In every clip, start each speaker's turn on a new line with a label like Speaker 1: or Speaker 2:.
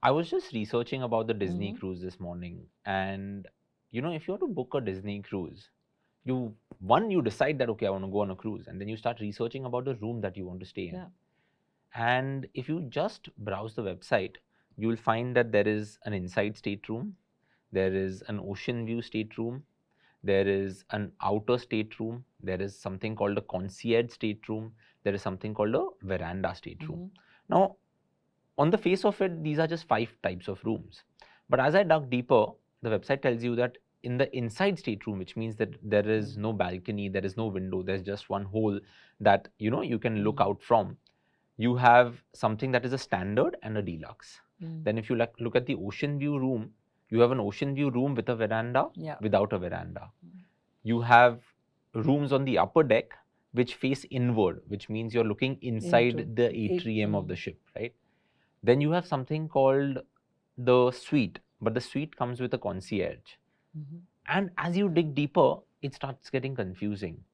Speaker 1: I was just researching about the Disney
Speaker 2: Mm-hmm.
Speaker 1: cruise this morning, and if you want to book a Disney cruise, you decide that okay, I want to go on a cruise, and then you start researching about the room that you want to stay in.
Speaker 2: Yeah.
Speaker 1: And if you just browse the website, you will find that there is an inside stateroom, there is an ocean view stateroom, there is an outer stateroom, there is something called a concierge stateroom, there is something called a veranda stateroom.
Speaker 2: Mm-hmm.
Speaker 1: Now, on the face of it, these are just 5 types of rooms. But as I dug deeper, the website tells you that in the inside stateroom, which means that there is no balcony, there is no window, there's just one hole that you can look
Speaker 2: Mm-hmm.
Speaker 1: out from. You have something that is a standard and a deluxe.
Speaker 2: Mm-hmm.
Speaker 1: Then if you look at the ocean view room, you have an ocean view room with a veranda,
Speaker 2: Yeah.
Speaker 1: without a veranda. You have rooms on the upper deck which face inward, which means you're looking
Speaker 2: Into
Speaker 1: inside the
Speaker 2: it.
Speaker 1: atrium of the ship, right? Then you have something called the suite, but the suite comes with a concierge.
Speaker 2: Mm-hmm.
Speaker 1: And as you dig deeper, it starts getting confusing.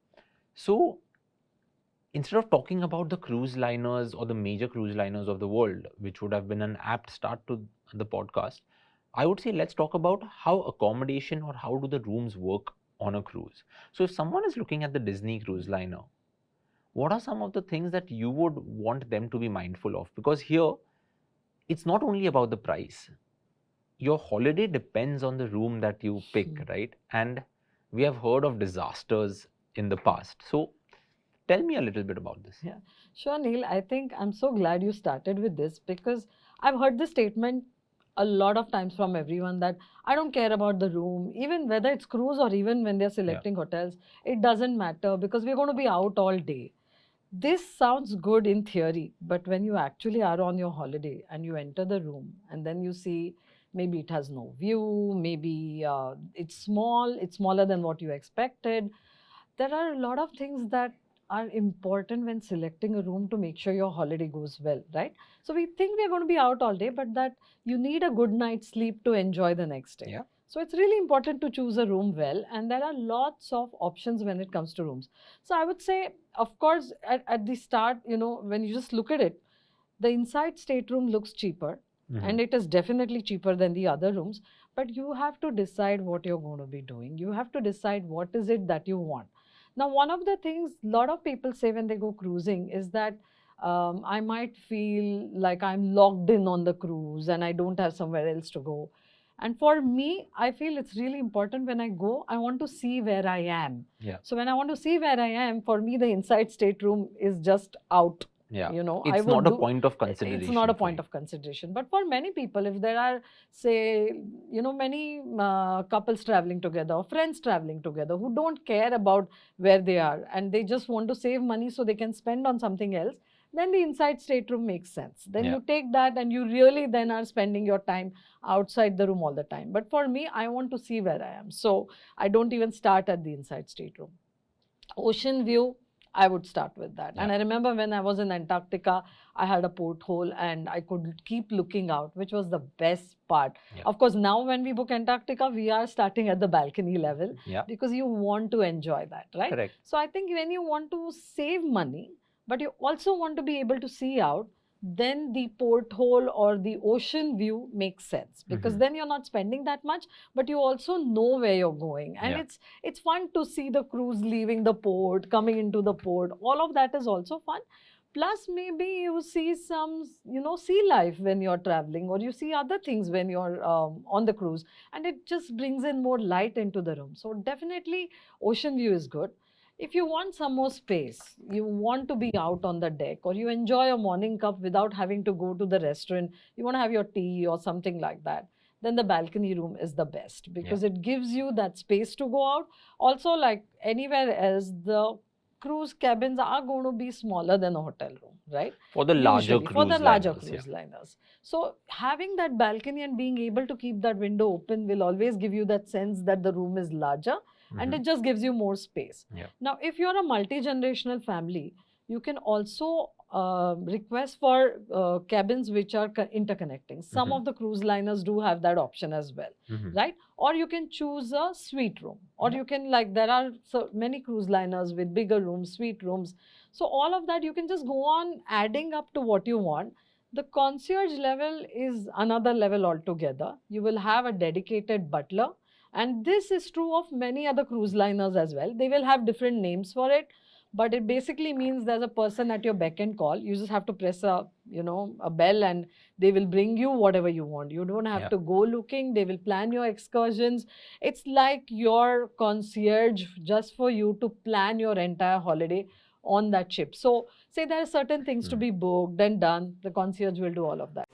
Speaker 1: So instead of talking about the cruise liners or the major cruise liners of the world, which would have been an apt start to the podcast, I would say let's talk about how accommodation or how do the rooms work on a cruise. So if someone is looking at the Disney cruise liner, what are some of the things that you would want them to be mindful of? Because here, it's not only about the price. Your holiday depends on the room that you pick, right? And we have heard of disasters in the past. So tell me a little bit about this.
Speaker 2: Yeah, sure, Neil. I think I'm so glad you started with this because I've heard this statement a lot of times from everyone that I don't care about the room, even whether it's cruise or even when they're
Speaker 1: Yeah.
Speaker 2: selecting hotels, it doesn't matter because we're going to be out all day. This sounds good in theory, but when you actually are on your holiday and you enter the room and then you see maybe it has no view, maybe it's small, it's smaller than what you expected. There are a lot of things that are important when selecting a room to make sure your holiday goes well, right? So we think we're going to be out all day, but that you need a good night's sleep to enjoy the next day.
Speaker 1: Yeah.
Speaker 2: So it's really important to choose a room well, and there are lots of options when it comes to rooms. So I would say, of course, at the start, when you just look at it, the inside stateroom looks cheaper, and it is definitely cheaper than the other rooms. But you have to decide what you're going to be doing. You have to decide what is it that you want. Now, one of the things a lot of people say when they go cruising is that I might feel like I'm locked in on the cruise and I don't have somewhere else to go. And for me, I feel it's really important when I go, I want to see where I am.
Speaker 1: Yeah.
Speaker 2: So when I want to see where I am, for me, the inside stateroom is just out.
Speaker 1: Yeah.
Speaker 2: I
Speaker 1: It's
Speaker 2: would
Speaker 1: not a
Speaker 2: do.
Speaker 1: point of
Speaker 2: It's not
Speaker 1: consideration
Speaker 2: a
Speaker 1: for
Speaker 2: point
Speaker 1: you.
Speaker 2: of consideration. But for many people, if there are, say, many couples traveling together or friends traveling together who don't care about where they are and they just want to save money so they can spend on something else, then the inside stateroom makes sense. Then
Speaker 1: Yeah.
Speaker 2: you take that and you really then are spending your time outside the room all the time. But for me, I want to see where I am. So I don't even start at the inside stateroom. Ocean view, I would start with that.
Speaker 1: Yeah.
Speaker 2: And I remember when I was in Antarctica, I had a porthole and I could keep looking out, which was the best part.
Speaker 1: Yeah.
Speaker 2: Of course, now when we book Antarctica, we are starting at the balcony level
Speaker 1: Yeah.
Speaker 2: because you want to enjoy that, right?
Speaker 1: Correct.
Speaker 2: So I think when you want to save money, but you also want to be able to see out, then the porthole or the ocean view makes sense because then you're not spending that much, but you also know where you're going. And
Speaker 1: Yeah.
Speaker 2: it's fun to see the cruise leaving the port, coming into the port. All of that is also fun. Plus, maybe you see some, sea life when you're traveling, or you see other things when you're on the cruise, and it just brings in more light into the room. So definitely, ocean view is good. If you want some more space, you want to be out on the deck, or you enjoy a morning cup without having to go to the restaurant, you want to have your tea or something like that, then the balcony room is the best because it gives you that space to go out. Also, like anywhere else, the cruise cabins are going to be smaller than a hotel room, right?
Speaker 1: For the larger
Speaker 2: Usually, for the
Speaker 1: cruise
Speaker 2: larger
Speaker 1: liners, yeah.
Speaker 2: cruise liners. So, having that balcony and being able to keep that window open will always give you that sense that the room is larger and it just gives you more space.
Speaker 1: Yeah.
Speaker 2: Now, if you're a multi generational family, you can also request for cabins which are interconnecting. Some of the cruise liners do have that option as well, right? Or you can choose a suite room, or you can, like, there are so many cruise liners with bigger rooms, suite rooms. So all of that you can just go on adding up to what you want. The concierge level is another level altogether. You will have a dedicated butler, and this is true of many other cruise liners as well. They will have different names for it, but it basically means there's a person at your beck and call. You just have to press a bell, and they will bring you whatever you want. You don't have
Speaker 1: Yeah.
Speaker 2: to go looking. They will plan your excursions. It's like your concierge just for you to plan your entire holiday on that ship. So say there are certain things to
Speaker 1: Hmm.
Speaker 2: be booked and done, the concierge will do all of that.